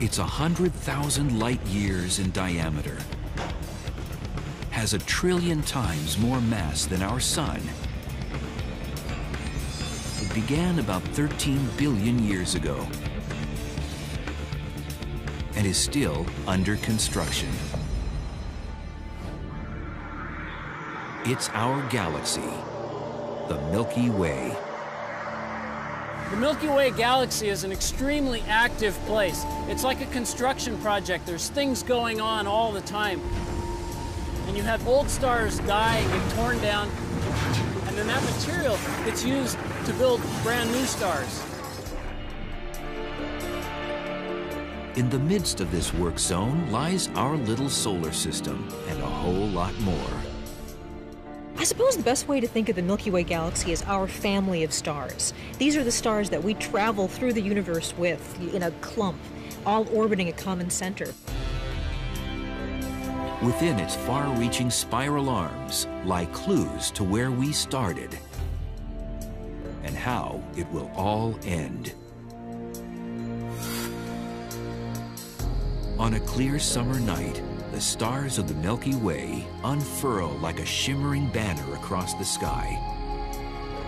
It's 100,000 light years in diameter, has 1 trillion times more mass than our sun. It began about 13 billion years ago and is still under construction. It's our galaxy, the Milky Way. The Milky Way galaxy is an extremely active place. It's like a construction project. There's things going on all the time. And you have old stars die and get torn down, and then that material gets used to build brand new stars. In the midst of this work zone lies our little solar system and a whole lot more. I suppose the best way to think of the Milky Way galaxy is our family of stars. These are the stars that we travel through the universe with in a clump, all orbiting a common center. Within its far-reaching spiral arms lie clues to where we started and how it will all end. On a clear summer night, the stars of the Milky Way unfurl like a shimmering banner across the sky.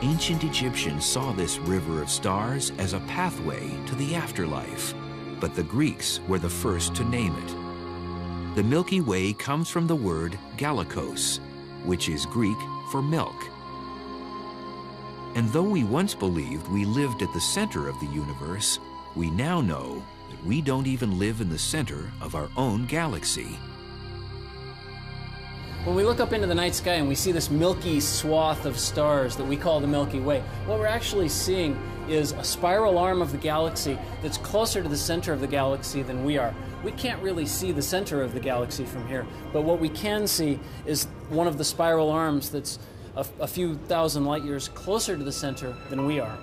Ancient Egyptians saw this river of stars as a pathway to the afterlife, but the Greeks were the first to name it. The Milky Way comes from the word galakos, which is Greek for milk. And though we once believed we lived at the center of the universe, we now know that we don't even live in the center of our own galaxy. When we look up into the night sky and we see this milky swath of stars that we call the Milky Way, what we're actually seeing is a spiral arm of the galaxy that's closer to the center of the galaxy than we are. We can't really see the center of the galaxy from here, but what we can see is one of the spiral arms that's a few thousand light years closer to the center than we are.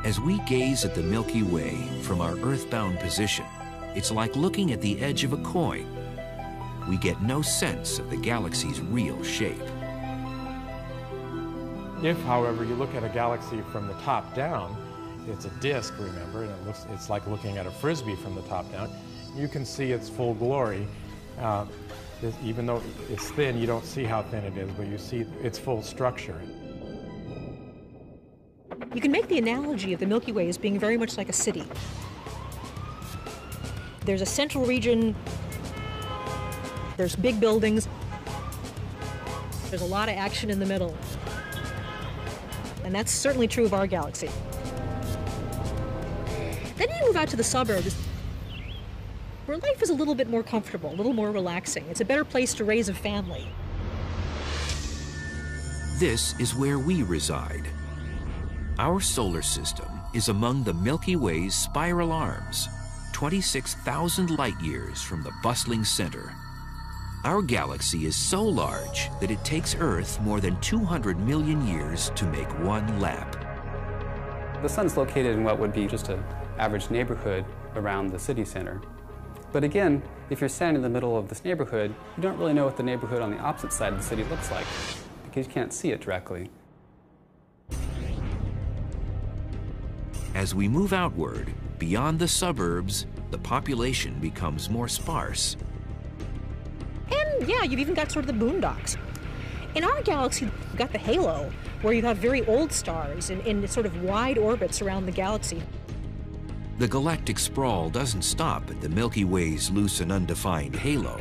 As we gaze at the Milky Way from our earthbound position, it's like looking at the edge of a coin. We get no sense of the galaxy's real shape. If, however, you look at a galaxy from the top down, it's a disk, remember, and it's like looking at a frisbee from the top down. You can see its full glory. Even though it's thin, you don't see how thin it is, but you see its full structure. You can make the analogy of the Milky Way as being very much like a city. There's a central region, there's big buildings, there's a lot of action in the middle. And that's certainly true of our galaxy. Then you move out to the suburbs, where life is a little bit more comfortable, a little more relaxing. It's a better place to raise a family. This is where we reside. Our solar system is among the Milky Way's spiral arms, 26,000 light years from the bustling center. Our galaxy is so large that it takes Earth more than 200 million years to make one lap. The sun's located in what would be just an average neighborhood around the city center. But again, if you're standing in the middle of this neighborhood, you don't really know what the neighborhood on the opposite side of the city looks like, because you can't see it directly. As we move outward, beyond the suburbs, the population becomes more sparse. And yeah, you've even got sort of the boondocks. In our galaxy, you've got the halo, where you have very old stars in sort of wide orbits around the galaxy. The galactic sprawl doesn't stop at the Milky Way's loose and undefined halo.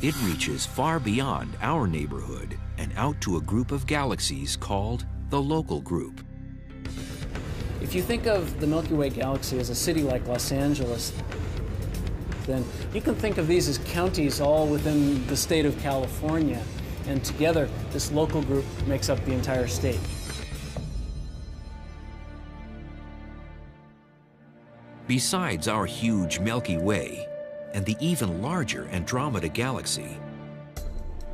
It reaches far beyond our neighborhood and out to a group of galaxies called the local group. If you think of the Milky Way galaxy as a city like Los Angeles, then you can think of these as counties all within the state of California. And together, this local group makes up the entire state. Besides our huge Milky Way and the even larger Andromeda galaxy,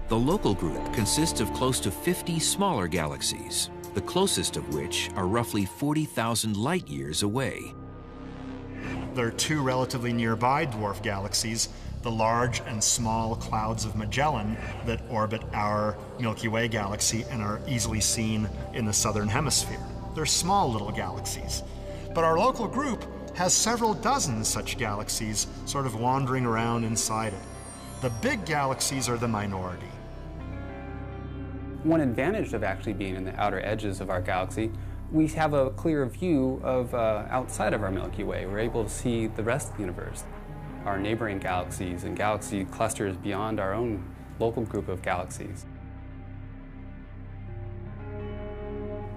the local group consists of close to 50 smaller galaxies, the closest of which are roughly 40,000 light years away. There are two relatively nearby dwarf galaxies, the large and small clouds of Magellan that orbit our Milky Way galaxy and are easily seen in the southern hemisphere. They're small little galaxies. But our local group has several dozen such galaxies sort of wandering around inside it. The big galaxies are the minority. One advantage of actually being in the outer edges of our galaxy, we have a clear view of outside of our Milky Way. We're able to see the rest of the universe, our neighboring galaxies and galaxy clusters beyond our own local group of galaxies.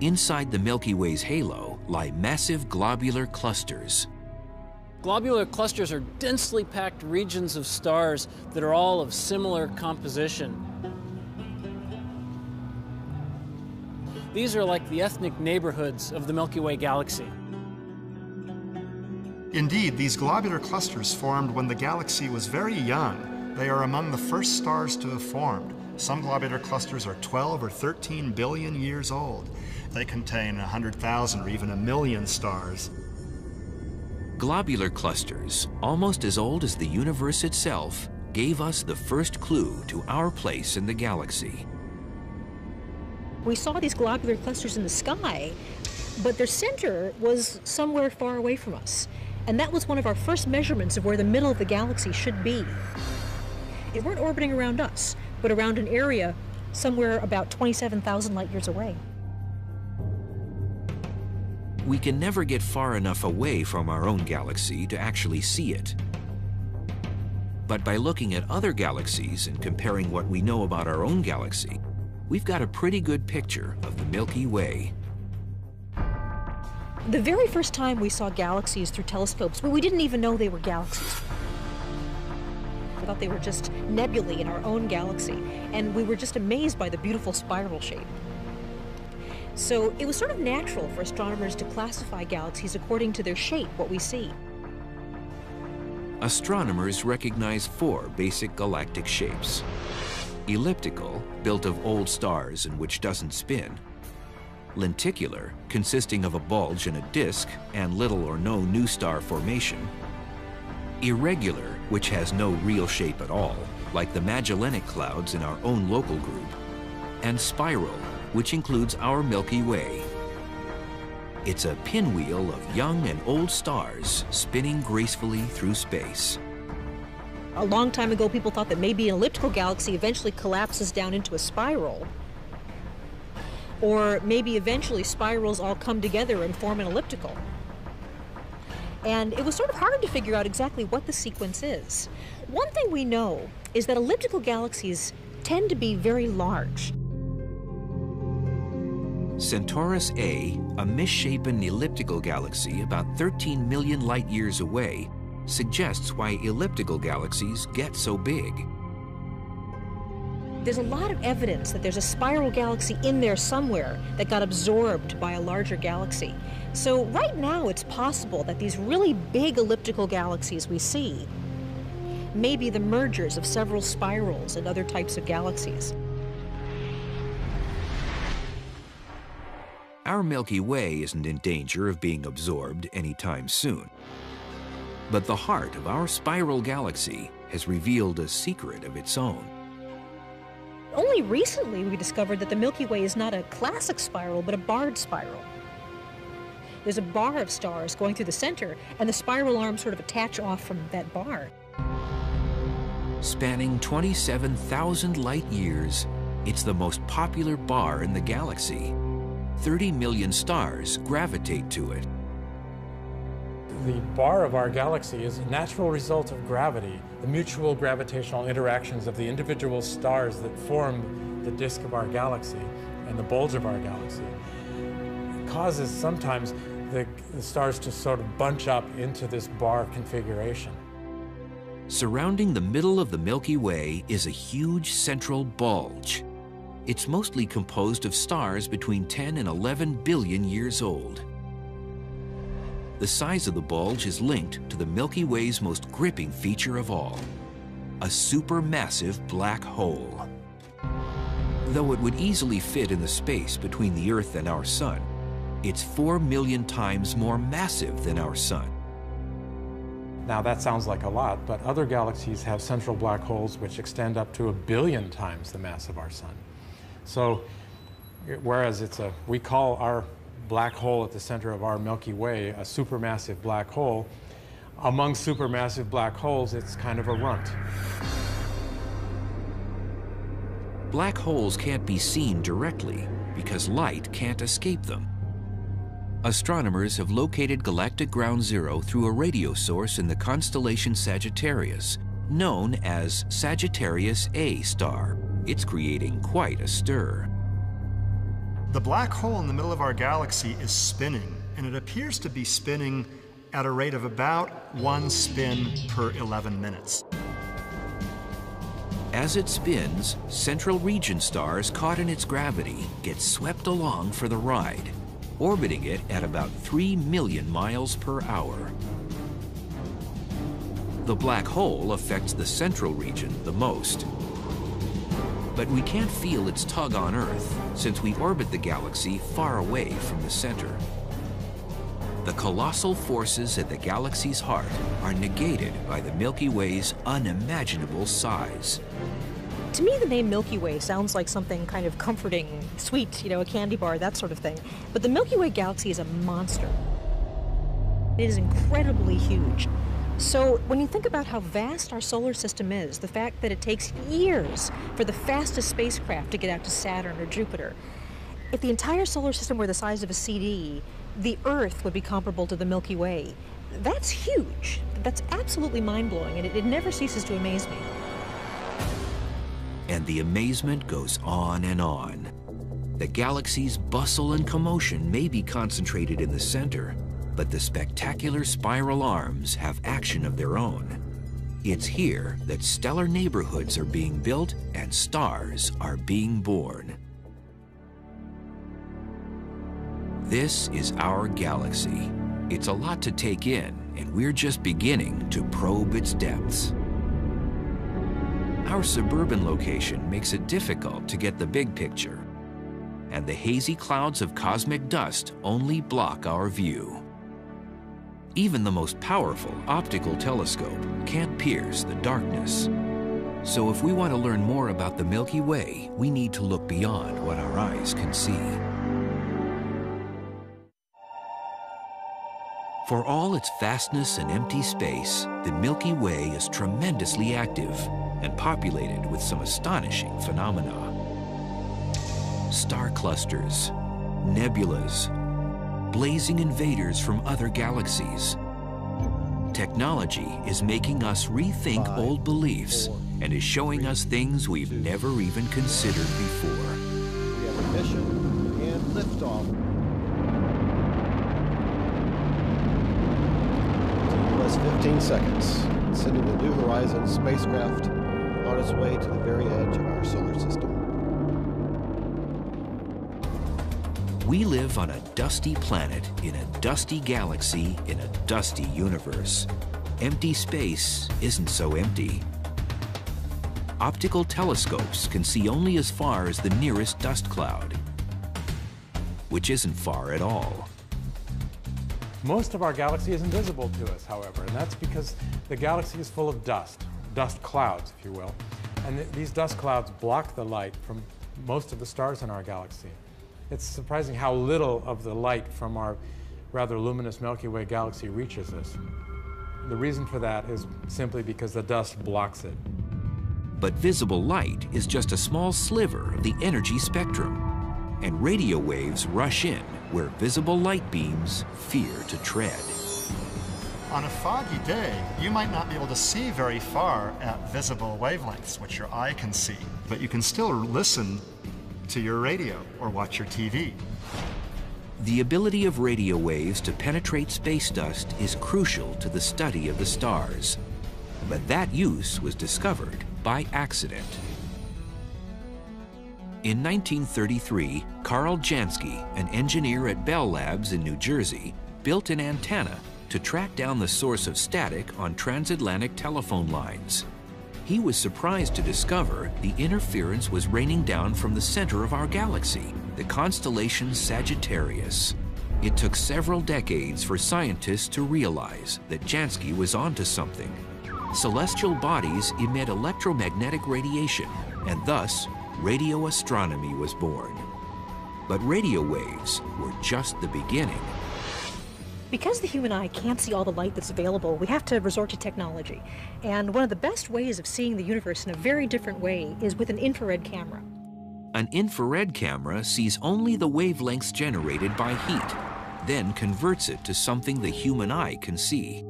Inside the Milky Way's halo lie massive globular clusters. Globular clusters are densely packed regions of stars that are all of similar composition. These are like the ethnic neighborhoods of the Milky Way galaxy. Indeed, these globular clusters formed when the galaxy was very young. They are among the first stars to have formed. Some globular clusters are 12 or 13 billion years old. They contain 100,000 or even 1 million stars. Globular clusters, almost as old as the universe itself, gave us the first clue to our place in the galaxy. We saw these globular clusters in the sky, but their center was somewhere far away from us. And that was one of our first measurements of where the middle of the galaxy should be. They weren't orbiting around us, but around an area somewhere about 27,000 light years away. We can never get far enough away from our own galaxy to actually see it. But by looking at other galaxies and comparing what we know about our own galaxy, we've got a pretty good picture of the Milky Way. The very first time we saw galaxies through telescopes, we didn't even know they were galaxies. We thought they were just nebulae in our own galaxy, and we were just amazed by the beautiful spiral shape. So it was sort of natural for astronomers to classify galaxies according to their shape, what we see. Astronomers recognize 4 basic galactic shapes. Elliptical, built of old stars and which doesn't spin. Lenticular, consisting of a bulge and a disk and little or no new star formation. Irregular, which has no real shape at all, like the Magellanic Clouds in our own local group. And spiral, which includes our Milky Way. It's a pinwheel of young and old stars spinning gracefully through space. A long time ago, people thought that maybe an elliptical galaxy eventually collapses down into a spiral. Or maybe eventually spirals all come together and form an elliptical. And it was sort of hard to figure out exactly what the sequence is. One thing we know is that elliptical galaxies tend to be very large. Centaurus A, a misshapen elliptical galaxy about 13 million light-years away, suggests why elliptical galaxies get so big. There's a lot of evidence that there's a spiral galaxy in there somewhere that got absorbed by a larger galaxy. So right now it's possible that these really big elliptical galaxies we see may be the mergers of several spirals and other types of galaxies. Our Milky Way isn't in danger of being absorbed anytime soon. But the heart of our spiral galaxy has revealed a secret of its own. Only recently we discovered that the Milky Way is not a classic spiral, but a barred spiral. There's a bar of stars going through the center, and the spiral arms sort of attach off from that bar. Spanning 27,000 light years, it's the most popular bar in the galaxy. 30 million stars gravitate to it. The bar of our galaxy is a natural result of gravity, the mutual gravitational interactions of the individual stars that form the disk of our galaxy and the bulge of our galaxy. It causes sometimes the stars to sort of bunch up into this bar configuration. Surrounding the middle of the Milky Way is a huge central bulge. It's mostly composed of stars between 10 and 11 billion years old. The size of the bulge is linked to the Milky Way's most gripping feature of all, a supermassive black hole. Though it would easily fit in the space between the Earth and our Sun, it's 4 million times more massive than our Sun. Now that sounds like a lot, but other galaxies have central black holes which extend up to 1 billion times the mass of our Sun. So, whereas we call our black hole at the center of our Milky Way, a supermassive black hole. Among supermassive black holes, it's kind of a runt. Black holes can't be seen directly because light can't escape them. Astronomers have located galactic ground zero through a radio source in the constellation Sagittarius, known as Sagittarius A star. It's creating quite a stir. The black hole in the middle of our galaxy is spinning, and it appears to be spinning at a rate of about 1 spin per 11 minutes. As it spins, central region stars caught in its gravity get swept along for the ride, orbiting it at about 3 million miles per hour. The black hole affects the central region the most. But we can't feel its tug on Earth since we orbit the galaxy far away from the center. The colossal forces at the galaxy's heart are negated by the Milky Way's unimaginable size. To me, the name Milky Way sounds like something kind of comforting, sweet, a candy bar, that sort of thing. But the Milky Way galaxy is a monster. It is incredibly huge. So when you think about how vast our solar system is, the fact that it takes years for the fastest spacecraft to get out to Saturn or Jupiter, if the entire solar system were the size of a CD, the Earth would be comparable to the Milky Way. That's huge. That's absolutely mind-blowing, and it never ceases to amaze me. And the amazement goes on and on. The galaxy's bustle and commotion may be concentrated in the center, but the spectacular spiral arms have action of their own. It's here that stellar neighborhoods are being built and stars are being born. This is our galaxy. It's a lot to take in, and we're just beginning to probe its depths. Our suburban location makes it difficult to get the big picture, and the hazy clouds of cosmic dust only block our view. Even the most powerful optical telescope can't pierce the darkness. So if we want to learn more about the Milky Way, we need to look beyond what our eyes can see. For all its vastness and empty space, the Milky Way is tremendously active and populated with some astonishing phenomena. Star clusters, nebulas, blazing invaders from other galaxies. Technology is making us rethink old beliefs and is showing us things we've never even considered before. We have a mission and liftoff. 15 seconds, sending the New Horizons spacecraft on its way to the very edge of our solar system. We live on a dusty planet in a dusty galaxy in a dusty universe. Empty space isn't so empty. Optical telescopes can see only as far as the nearest dust cloud, which isn't far at all. Most of our galaxy is invisible to us, however, and that's because the galaxy is full of dust clouds, if you will. And these dust clouds block the light from most of the stars in our galaxy. It's surprising how little of the light from our rather luminous Milky Way galaxy reaches us. The reason for that is simply because the dust blocks it. But visible light is just a small sliver of the energy spectrum, and radio waves rush in where visible light beams fear to tread. On a foggy day, you might not be able to see very far at visible wavelengths, which your eye can see, but you can still listen to your radio or watch your TV. The ability of radio waves to penetrate space dust is crucial to the study of the stars, but that use was discovered by accident. In 1933, Carl Jansky, an engineer at Bell Labs in New Jersey, built an antenna to track down the source of static on transatlantic telephone lines. He was surprised to discover the interference was raining down from the center of our galaxy, the constellation Sagittarius. It took several decades for scientists to realize that Jansky was onto something. Celestial bodies emit electromagnetic radiation, and thus radio astronomy was born. But radio waves were just the beginning. Because the human eye can't see all the light that's available, we have to resort to technology. And one of the best ways of seeing the universe in a very different way is with an infrared camera. An infrared camera sees only the wavelengths generated by heat, then converts it to something the human eye can see.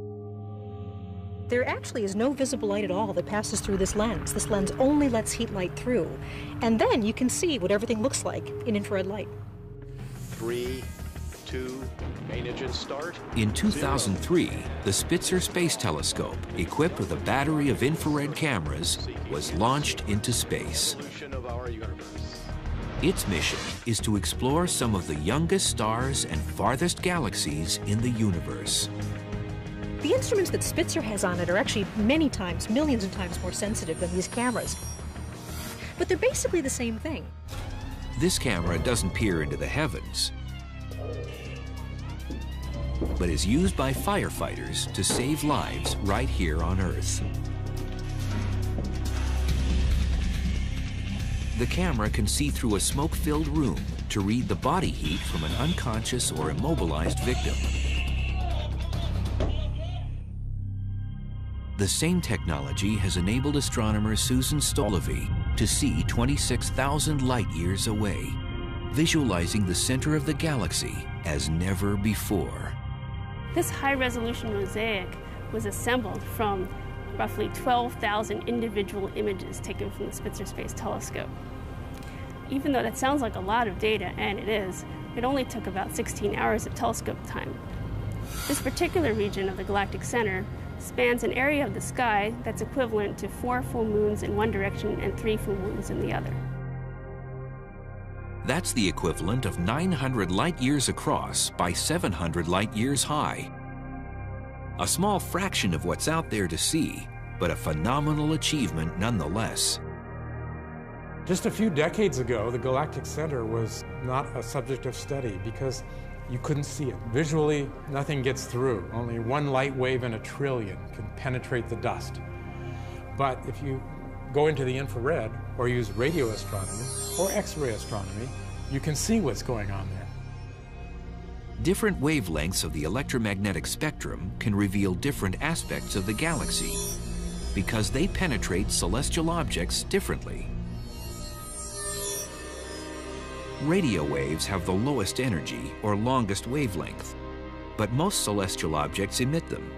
There actually is no visible light at all that passes through this lens. This lens only lets heat light through. And then you can see what everything looks like in infrared light. 3, 2, main engine start. In 2003, the Spitzer Space Telescope, equipped with a battery of infrared cameras, was launched into space. Its mission is to explore some of the youngest stars and farthest galaxies in the universe. The instruments that Spitzer has on it are actually many times, millions of times more sensitive than these cameras. But they're basically the same thing. This camera doesn't peer into the heavens, but is used by firefighters to save lives right here on Earth. The camera can see through a smoke-filled room to read the body heat from an unconscious or immobilized victim. The same technology has enabled astronomer Susan Stolevy to see 26,000 light-years away, visualizing the center of the galaxy as never before. This high-resolution mosaic was assembled from roughly 12,000 individual images taken from the Spitzer Space Telescope. Even though that sounds like a lot of data, and it is, it only took about 16 hours of telescope time. This particular region of the galactic center spans an area of the sky that's equivalent to 4 full moons in one direction and 3 full moons in the other. That's the equivalent of 900 light-years across by 700 light-years high. A small fraction of what's out there to see, but a phenomenal achievement nonetheless. Just a few decades ago, the galactic center was not a subject of study because you couldn't see it. Visually, nothing gets through. Only one light wave in a trillion can penetrate the dust. But if you go into the infrared or use radio astronomy or X-ray astronomy, you can see what's going on there. Different wavelengths of the electromagnetic spectrum can reveal different aspects of the galaxy because they penetrate celestial objects differently. Radio waves have the lowest energy or longest wavelength, but most celestial objects emit them.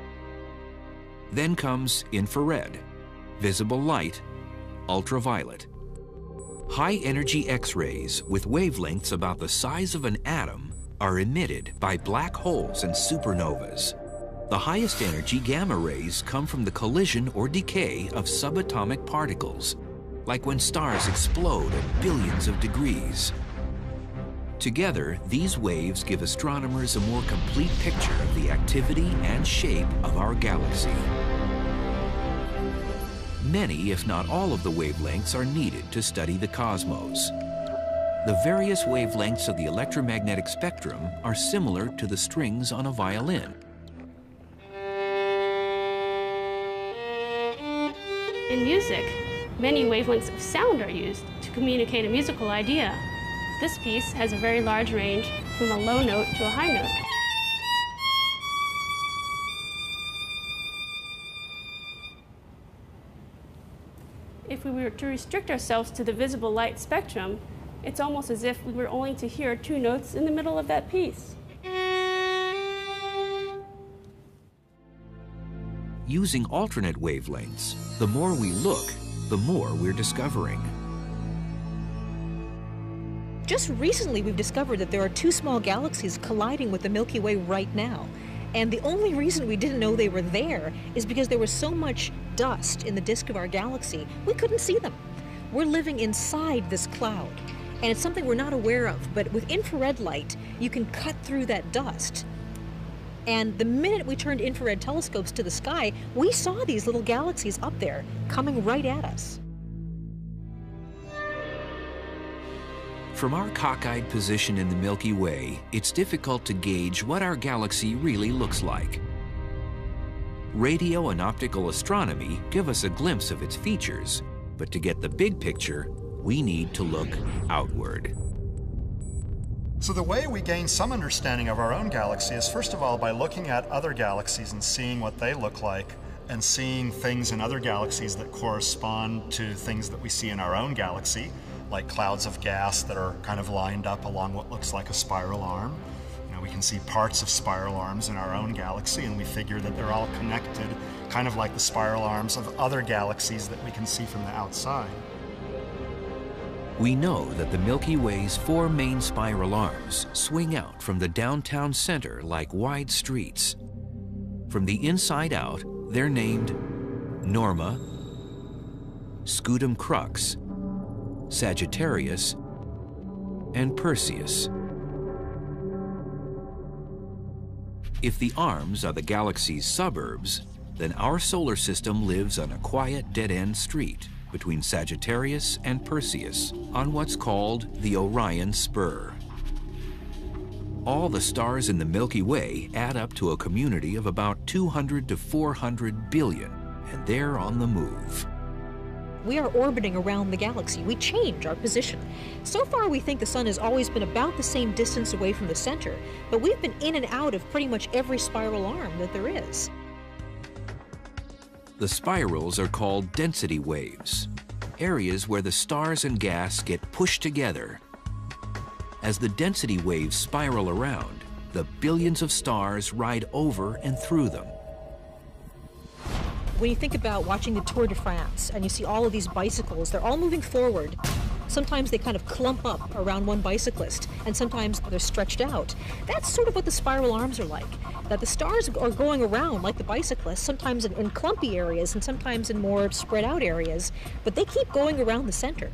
Then comes infrared, visible light, ultraviolet. High-energy X-rays with wavelengths about the size of an atom are emitted by black holes and supernovas. The highest energy gamma rays come from the collision or decay of subatomic particles, like when stars explode at billions of degrees. Together, these waves give astronomers a more complete picture of the activity and shape of our galaxy. Many, if not all, of the wavelengths are needed to study the cosmos. The various wavelengths of the electromagnetic spectrum are similar to the strings on a violin. In music, many wavelengths of sound are used to communicate a musical idea. This piece has a very large range from a low note to a high note. If we were to restrict ourselves to the visible light spectrum, it's almost as if we were only to hear 2 notes in the middle of that piece. Using alternate wavelengths, the more we look, the more we're discovering. Just recently, we've discovered that there are 2 small galaxies colliding with the Milky Way right now. And the only reason we didn't know they were there is because there was so much dust in the disk of our galaxy, we couldn't see them. We're living inside this cloud, and it's something we're not aware of. But with infrared light, you can cut through that dust. And the minute we turned infrared telescopes to the sky, we saw these little galaxies up there coming right at us. From our cockeyed position in the Milky Way, it's difficult to gauge what our galaxy really looks like. Radio and optical astronomy give us a glimpse of its features, but to get the big picture, we need to look outward. So the way we gain some understanding of our own galaxy is first of all by looking at other galaxies and seeing what they look like, and seeing things in other galaxies that correspond to things that we see in our own galaxy, like clouds of gas that are kind of lined up along what looks like a spiral arm. You know, we can see parts of spiral arms in our own galaxy, and we figure that they're all connected, kind of like the spiral arms of other galaxies that we can see from the outside. We know that the Milky Way's 4 main spiral arms swing out from the downtown center like wide streets. From the inside out, they're named Norma, Scutum Crux, Sagittarius, and Perseus. If the arms are the galaxy's suburbs, then our solar system lives on a quiet dead-end street between Sagittarius and Perseus on what's called the Orion Spur. All the stars in the Milky Way add up to a community of about 200 to 400 billion, and they're on the move. We are orbiting around the galaxy. We change our position. So far, we think the sun has always been about the same distance away from the center, but we've been in and out of pretty much every spiral arm that there is. The spirals are called density waves, areas where the stars and gas get pushed together. As the density waves spiral around, the billions of stars ride over and through them. When you think about watching the Tour de France and you see all of these bicycles, they're all moving forward. Sometimes they kind of clump up around one bicyclist, and sometimes they're stretched out. That's sort of what the spiral arms are like, that the stars are going around like the bicyclists, sometimes in clumpy areas and sometimes in more spread out areas, but they keep going around the center.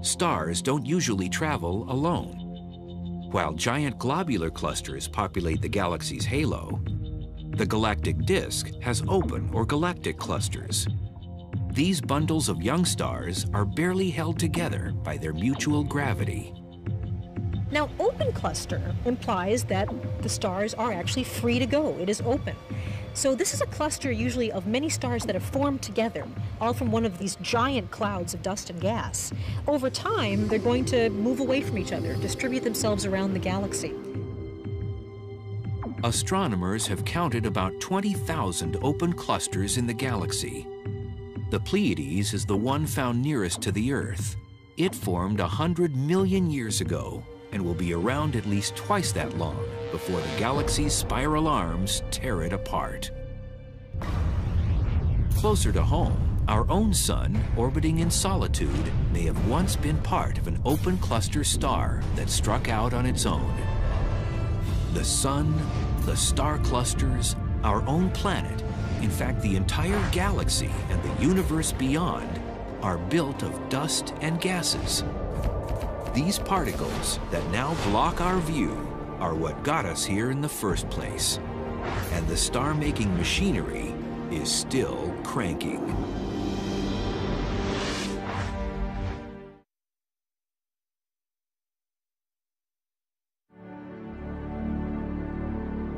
Stars don't usually travel alone. While giant globular clusters populate the galaxy's halo, the galactic disk has open or galactic clusters. These bundles of young stars are barely held together by their mutual gravity. Now, open cluster implies that the stars are actually free to go. It is open. So this is a cluster usually of many stars that have formed together, all from one of these giant clouds of dust and gas. Over time, they're going to move away from each other, distribute themselves around the galaxy. Astronomers have counted about 20,000 open clusters in the galaxy. The Pleiades is the one found nearest to the Earth. It formed 100 million years ago and will be around at least twice that long before the galaxy's spiral arms tear it apart. Closer to home, our own sun, orbiting in solitude, may have once been part of an open cluster star that struck out on its own. The sun, the star clusters, our own planet, in fact, the entire galaxy and the universe beyond, are built of dust and gases. These particles that now block our view are what got us here in the first place. And the star-making machinery is still cranking.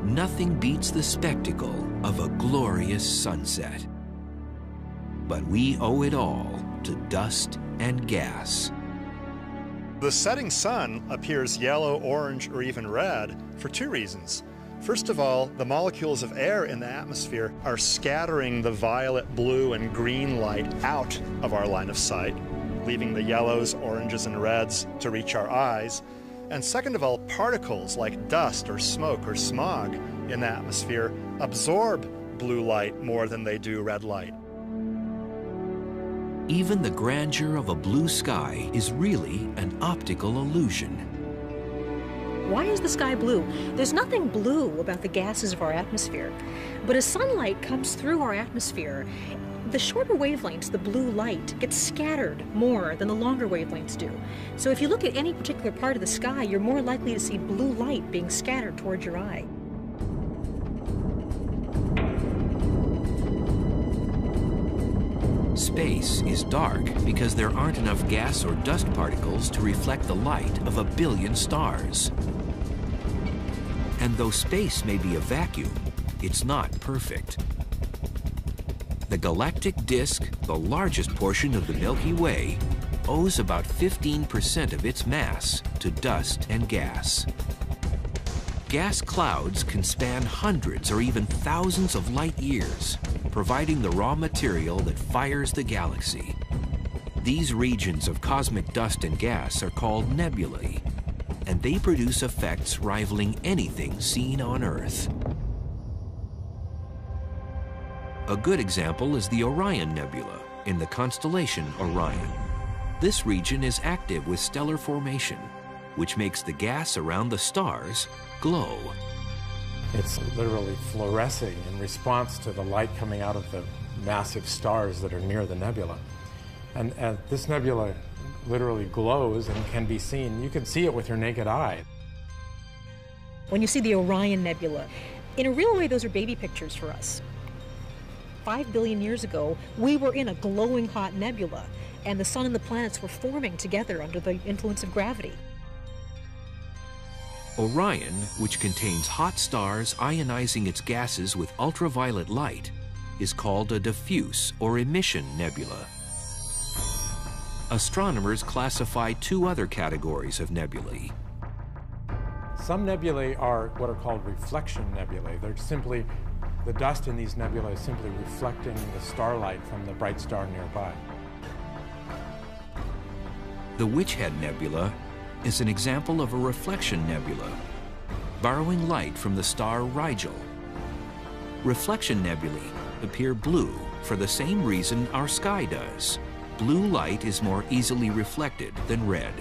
Nothing beats the spectacle of a glorious sunset. But we owe it all to dust and gas. The setting sun appears yellow, orange, or even red for two reasons. First of all, the molecules of air in the atmosphere are scattering the violet, blue, and green light out of our line of sight, leaving the yellows, oranges, and reds to reach our eyes. And second of all, particles like dust or smoke or smog in the atmosphere absorb blue light more than they do red light. Even the grandeur of a blue sky is really an optical illusion. Why is the sky blue? There's nothing blue about the gases of our atmosphere. But as sunlight comes through our atmosphere, the shorter wavelengths, the blue light, gets scattered more than the longer wavelengths do. So if you look at any particular part of the sky, you're more likely to see blue light being scattered towards your eye. Space is dark because there aren't enough gas or dust particles to reflect the light of a billion stars. And though space may be a vacuum, it's not perfect. The galactic disk, the largest portion of the Milky Way, owes about 15% of its mass to dust and gas. Gas clouds can span hundreds or even thousands of light years, providing the raw material that fires the galaxy. These regions of cosmic dust and gas are called nebulae, and they produce effects rivaling anything seen on Earth. A good example is the Orion Nebula in the constellation Orion. This region is active with stellar formation, which makes the gas around the stars glow. It's literally fluorescing in response to the light coming out of the massive stars that are near the nebula. And this nebula literally glows and can be seen. You can see it with your naked eye. When you see the Orion Nebula, in a real way, those are baby pictures for us. 5 billion years ago, we were in a glowing hot nebula, and the sun and the planets were forming together under the influence of gravity. Orion, which contains hot stars ionizing its gases with ultraviolet light, is called a diffuse or emission nebula. Astronomers classify two other categories of nebulae. Some nebulae are what are called reflection nebulae. They're simply, the dust in these nebulae is simply reflecting the starlight from the bright star nearby. The Witchhead Nebula is an example of a reflection nebula, borrowing light from the star Rigel. Reflection nebulae appear blue for the same reason our sky does. Blue light is more easily reflected than red.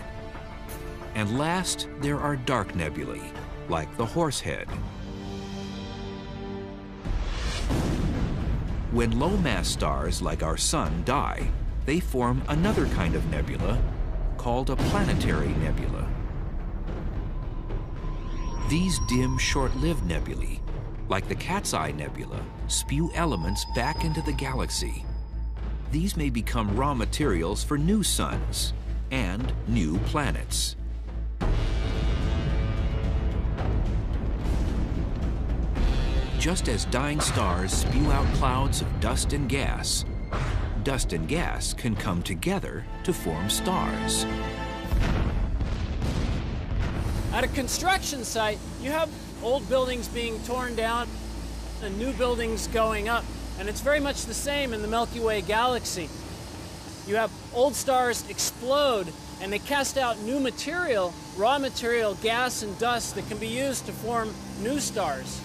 And last, there are dark nebulae, like the Horsehead. When low-mass stars like our Sun die, they form another kind of nebula called a planetary nebula. These dim, short-lived nebulae, like the Cat's Eye Nebula, spew elements back into the galaxy. These may become raw materials for new suns and new planets. Just as dying stars spew out clouds of dust and gas can come together to form stars. At a construction site, you have old buildings being torn down and new buildings going up. And it's very much the same in the Milky Way galaxy. You have old stars explode and they cast out new material, raw material, gas and dust that can be used to form new stars.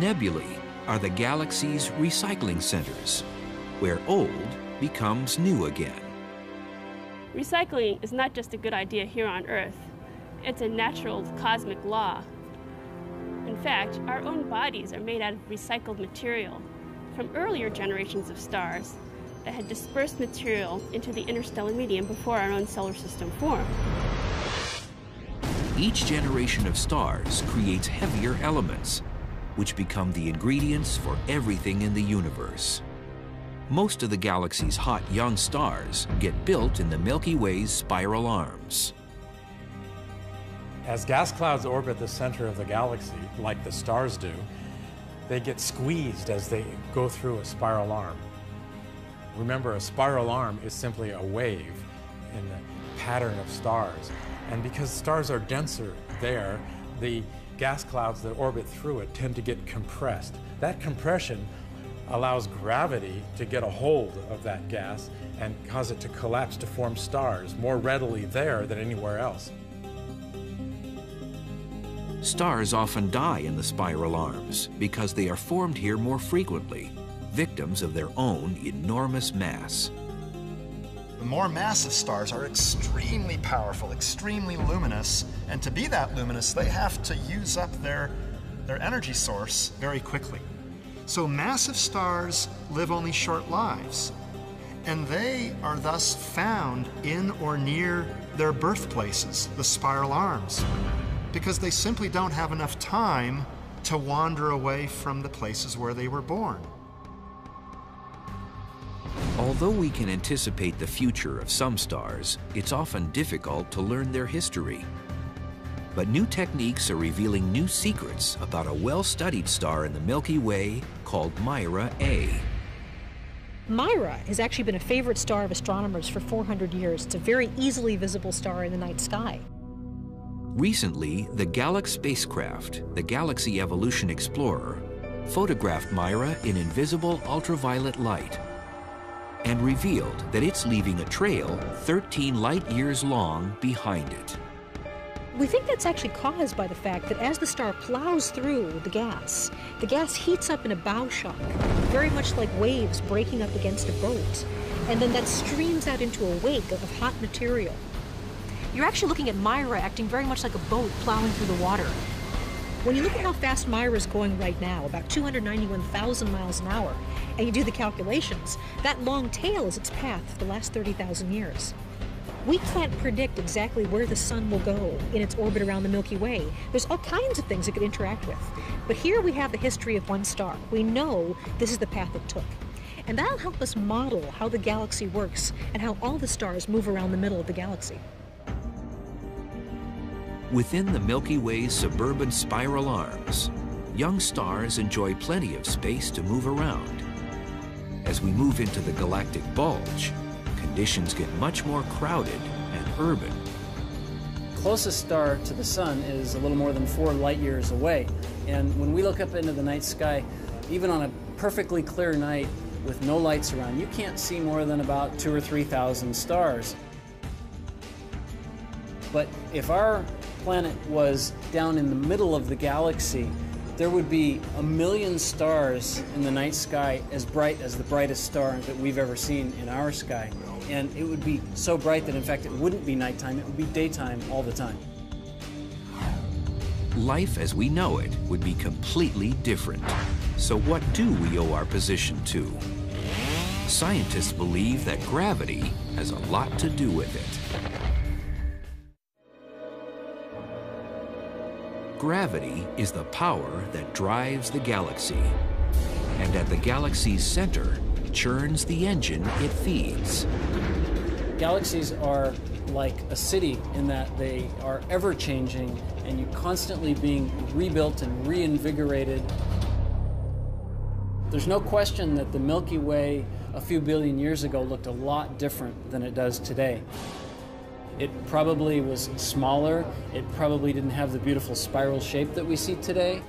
Nebulae are the galaxy's recycling centers, where old becomes new again. Recycling is not just a good idea here on Earth. It's a natural cosmic law. In fact, our own bodies are made out of recycled material from earlier generations of stars that had dispersed material into the interstellar medium before our own solar system formed. Each generation of stars creates heavier elements, which become the ingredients for everything in the universe. Most of the galaxy's hot young stars get built in the Milky Way's spiral arms. As gas clouds orbit the center of the galaxy, like the stars do, they get squeezed as they go through a spiral arm. Remember, a spiral arm is simply a wave in the pattern of stars. And because stars are denser there, the gas clouds that orbit through it tend to get compressed. That compression allows gravity to get a hold of that gas and cause it to collapse to form stars more readily there than anywhere else. Stars often die in the spiral arms because they are formed here more frequently, victims of their own enormous mass. The more massive stars are extremely powerful, extremely luminous, and to be that luminous, they have to use up their energy source very quickly. So massive stars live only short lives, and they are thus found in or near their birthplaces, the spiral arms, because they simply don't have enough time to wander away from the places where they were born. Although we can anticipate the future of some stars, it's often difficult to learn their history. But new techniques are revealing new secrets about a well-studied star in the Milky Way called Mira A. Myra has actually been a favorite star of astronomers for 400 years. It's a very easily visible star in the night sky. Recently, the Galaxy spacecraft, the Galaxy Evolution Explorer, photographed Myra in invisible ultraviolet light and revealed that it's leaving a trail 13 light years long behind it. We think that's actually caused by the fact that as the star plows through the gas heats up in a bow shock, very much like waves breaking up against a boat, and then that streams out into a wake of hot material. You're actually looking at Myra acting very much like a boat plowing through the water. When you look at how fast Myra is going right now, about 291,000 miles an hour, and you do the calculations, that long tail is its path for the last 30,000 years. We can't predict exactly where the sun will go in its orbit around the Milky Way. There's all kinds of things it could interact with. But here we have the history of one star. We know this is the path it took. And that'll help us model how the galaxy works and how all the stars move around the middle of the galaxy. Within the Milky Way's suburban spiral arms, young stars enjoy plenty of space to move around. As we move into the galactic bulge, conditions get much more crowded and urban. Closest star to the sun is a little more than 4 light years away. And when we look up into the night sky, even on a perfectly clear night with no lights around, you can't see more than about 2,000 or 3,000 stars. But if our planet was down in the middle of the galaxy, there would be 1 million stars in the night sky as bright as the brightest star that we've ever seen in our sky. And it would be so bright that in fact it wouldn't be nighttime, it would be daytime all the time. Life as we know it would be completely different. So what do we owe our position to? Scientists believe that gravity has a lot to do with it. Gravity is the power that drives the galaxy, and at the galaxy's center, churns the engine it feeds. Galaxies are like a city in that they are ever-changing and you're constantly being rebuilt and reinvigorated. There's no question that the Milky Way a few billion years ago looked a lot different than it does today. It probably was smaller. It probably didn't have the beautiful spiral shape that we see today.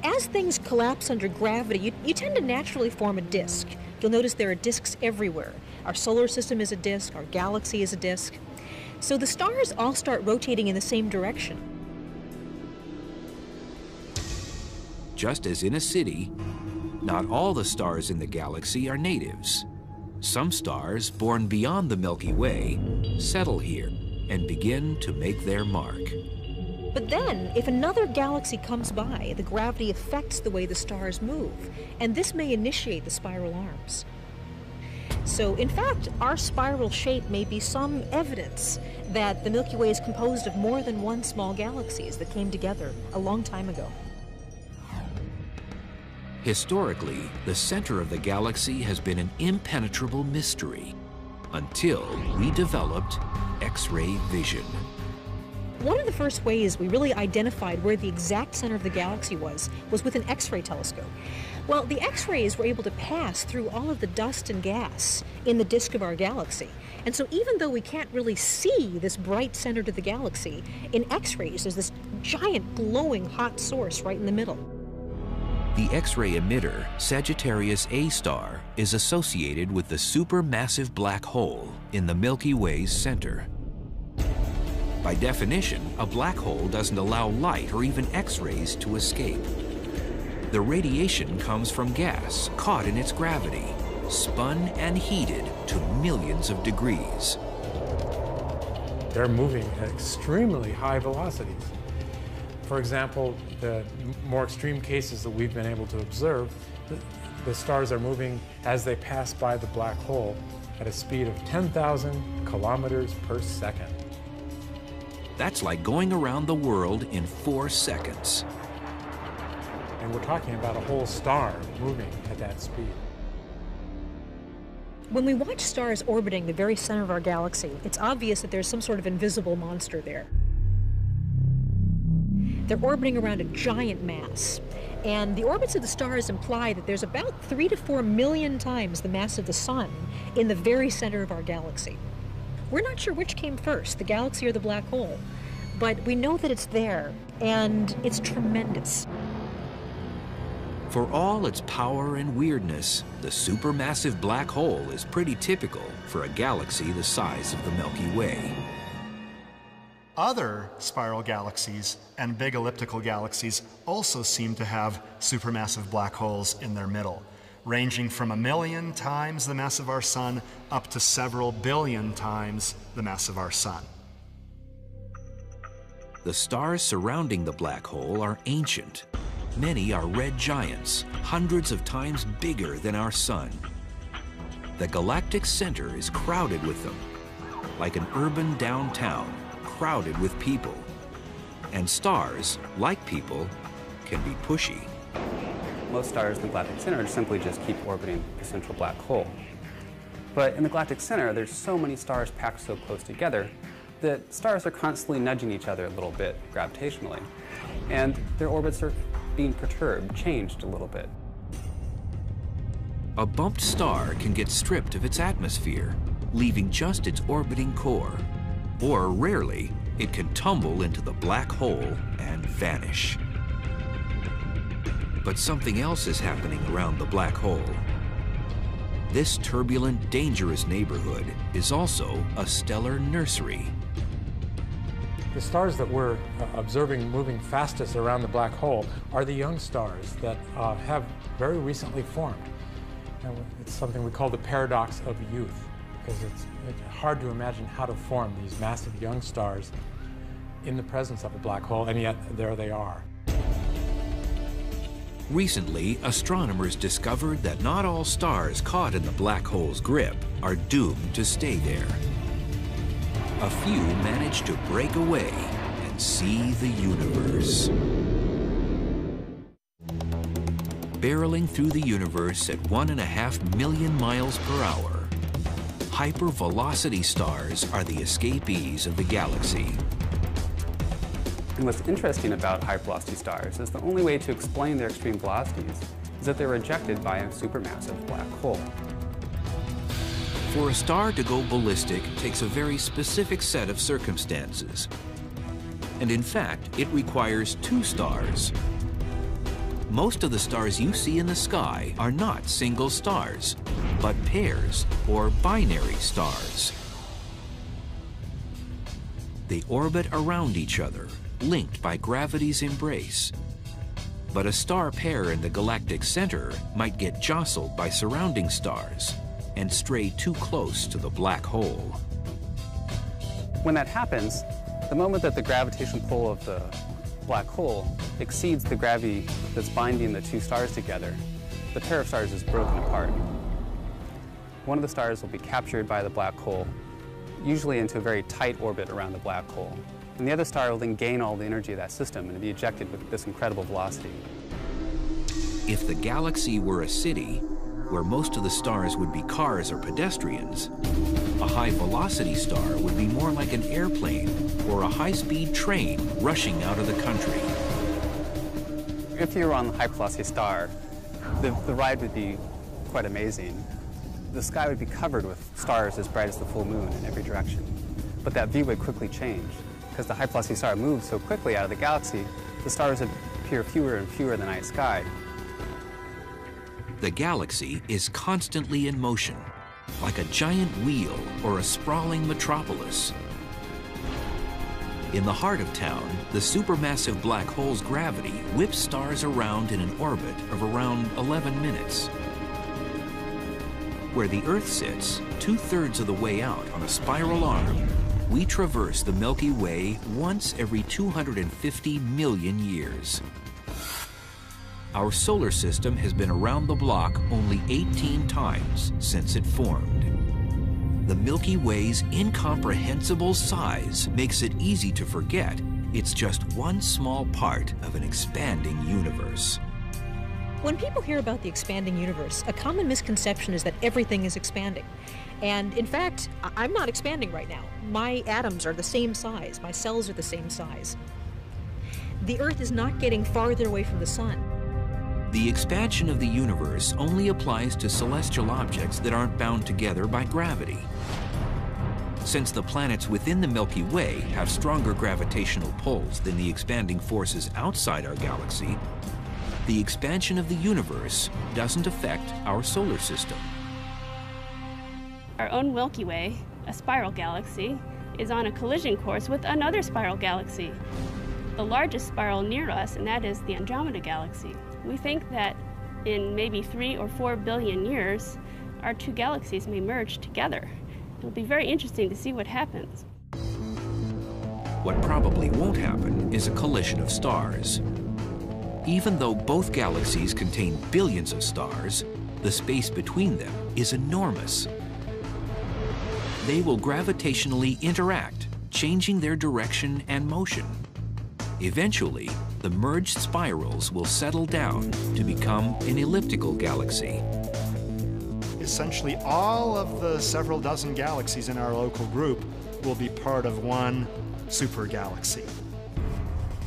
As things collapse under gravity, you tend to naturally form a disk. You'll notice there are disks everywhere. Our solar system is a disk, our galaxy is a disk. So the stars all start rotating in the same direction. Just as in a city, not all the stars in the galaxy are natives. Some stars born beyond the Milky Way settle here and begin to make their mark. But then, if another galaxy comes by, the gravity affects the way the stars move, and this may initiate the spiral arms. So, in fact, our spiral shape may be some evidence that the Milky Way is composed of more than one small galaxies that came together a long time ago. Historically, the center of the galaxy has been an impenetrable mystery until we developed X-ray vision. One of the first ways we really identified where the exact center of the galaxy was with an X-ray telescope. Well, the X-rays were able to pass through all of the dust and gas in the disk of our galaxy. And so even though we can't really see this bright center to the galaxy, in X-rays there's this giant glowing hot source right in the middle. The X-ray emitter, Sagittarius A star, is associated with the supermassive black hole in the Milky Way's center. By definition, a black hole doesn't allow light or even X-rays to escape. The radiation comes from gas caught in its gravity, spun and heated to millions of degrees. They're moving at extremely high velocities. For example, the more extreme cases that we've been able to observe, the stars are moving as they pass by the black hole at a speed of 10,000 kilometers per second. That's like going around the world in 4 seconds. And we're talking about a whole star moving at that speed. When we watch stars orbiting the very center of our galaxy, it's obvious that there's some sort of invisible monster there. They're orbiting around a giant mass, And the orbits of the stars imply that there's about 3 to 4 million times the mass of the sun in the very center of our galaxy. We're not sure which came first, the galaxy or the black hole, but we know that it's there, and it's tremendous. For all its power and weirdness, the supermassive black hole is pretty typical for a galaxy the size of the Milky Way. Other spiral galaxies and big elliptical galaxies also seem to have supermassive black holes in their middle, ranging from 1 million times the mass of our sun up to several billion times the mass of our sun. The stars surrounding the black hole are ancient. Many are red giants, hundreds of times bigger than our sun. The galactic center is crowded with them, like an urban downtown, crowded with people. And stars, like people, can be pushy. Most stars in the galactic center simply just keep orbiting the central black hole. But in the galactic center, there's so many stars packed so close together that stars are constantly nudging each other a little bit gravitationally. And their orbits are being perturbed, changed a little bit. A bumped star can get stripped of its atmosphere, leaving just its orbiting core. Or rarely, it can tumble into the black hole and vanish. But something else is happening around the black hole. This turbulent, dangerous neighborhood is also a stellar nursery. The stars that we're observing moving fastest around the black hole are the young stars that have very recently formed. And it's something we call the paradox of youth, because it's hard to imagine how to form these massive young stars in the presence of a black hole, and yet there they are. Recently, astronomers discovered that not all stars caught in the black hole's grip are doomed to stay there. A few managed to break away and see the universe. Barreling through the universe at 1.5 million miles per hour, hypervelocity stars are the escapees of the galaxy. And what's interesting about hypervelocity stars is the only way to explain their extreme velocities is that they're ejected by a supermassive black hole. For a star to go ballistic takes a very specific set of circumstances. And in fact, it requires 2 stars. Most of the stars you see in the sky are not single stars, but pairs or binary stars. They orbit around each other, linked by gravity's embrace. But a star pair in the galactic center might get jostled by surrounding stars and stray too close to the black hole. When that happens, the moment that the gravitational pull of the black hole exceeds the gravity that's binding the 2 stars together, the pair of stars is broken apart. One of the stars will be captured by the black hole, usually into a very tight orbit around the black hole. And the other star will then gain all the energy of that system and be ejected with this incredible velocity. If the galaxy were a city, where most of the stars would be cars or pedestrians, a high-velocity star would be more like an airplane or a high-speed train rushing out of the country. If you were on the hypervelocity star, the ride would be quite amazing. The sky would be covered with stars as bright as the full moon in every direction. But that view would quickly change. Because the hypervelocity star moves so quickly out of the galaxy, the stars would appear fewer and fewer in the night sky. The galaxy is constantly in motion, like a giant wheel or a sprawling metropolis. In the heart of town, the supermassive black hole's gravity whips stars around in an orbit of around 11 minutes. Where the Earth sits, 2/3 of the way out on a spiral arm, we traverse the Milky Way once every 250 million years. Our solar system has been around the block only 18 times since it formed. The Milky Way's incomprehensible size makes it easy to forget it's just one small part of an expanding universe. When people hear about the expanding universe, a common misconception is that everything is expanding. And in fact, I'm not expanding right now. My atoms are the same size. My cells are the same size. The Earth is not getting farther away from the sun. The expansion of the universe only applies to celestial objects that aren't bound together by gravity. Since the planets within the Milky Way have stronger gravitational pulls than the expanding forces outside our galaxy, the expansion of the universe doesn't affect our solar system. Our own Milky Way, a spiral galaxy, is on a collision course with another spiral galaxy, the largest spiral near us, and that is the Andromeda Galaxy. We think that in maybe 3 or 4 billion years, our two galaxies may merge together. It'll be very interesting to see what happens. What probably won't happen is a collision of stars. Even though both galaxies contain billions of stars, the space between them is enormous. They will gravitationally interact, changing their direction and motion. Eventually, the merged spirals will settle down to become an elliptical galaxy. Essentially, all of the several dozen galaxies in our local group will be part of one supergalaxy.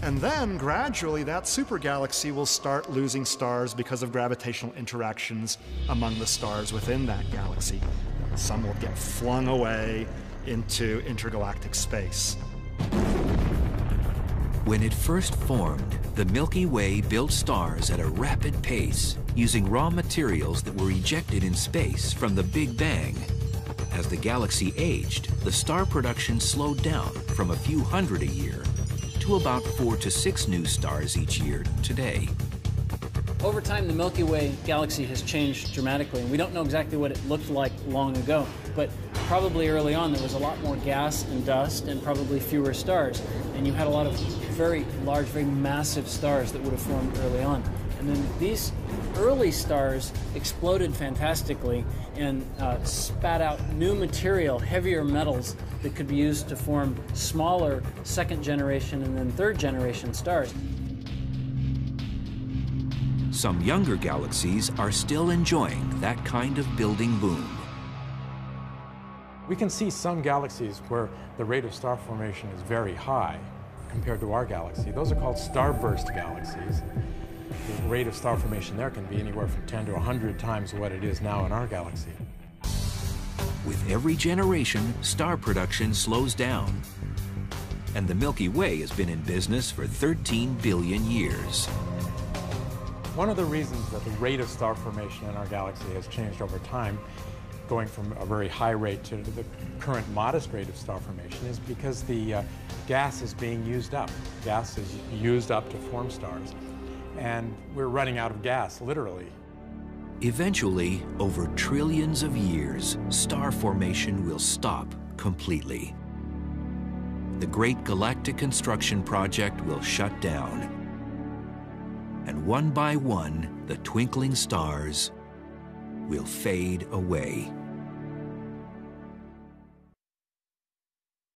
And then, gradually, that supergalaxy will start losing stars because of gravitational interactions among the stars within that galaxy. Some will get flung away into intergalactic space. When it first formed, the Milky Way built stars at a rapid pace, using raw materials that were ejected in space from the Big Bang. As the galaxy aged, the star production slowed down from a few hundred a year to about 4 to 6 new stars each year today. Over time, the Milky Way galaxy has changed dramatically, and we don't know exactly what it looked like long ago, but probably early on there was a lot more gas and dust and probably fewer stars, and you had a lot of very large, very massive stars that would have formed early on. And then these early stars exploded fantastically and spat out new material, heavier metals that could be used to form smaller second generation and then third generation stars. Some younger galaxies are still enjoying that kind of building boom. We can see some galaxies where the rate of star formation is very high compared to our galaxy. Those are called starburst galaxies. The rate of star formation there can be anywhere from 10 to 100 times what it is now in our galaxy. With every generation, star production slows down. And the Milky Way has been in business for 13 billion years. One of the reasons that the rate of star formation in our galaxy has changed over time, going from a very high rate to the current modest rate of star formation, is because the gas is being used up. Gas is used up to form stars. And we're running out of gas, literally. Eventually, over trillions of years, star formation will stop completely. The Great Galactic Construction Project will shut down. And one by one, the twinkling stars will fade away.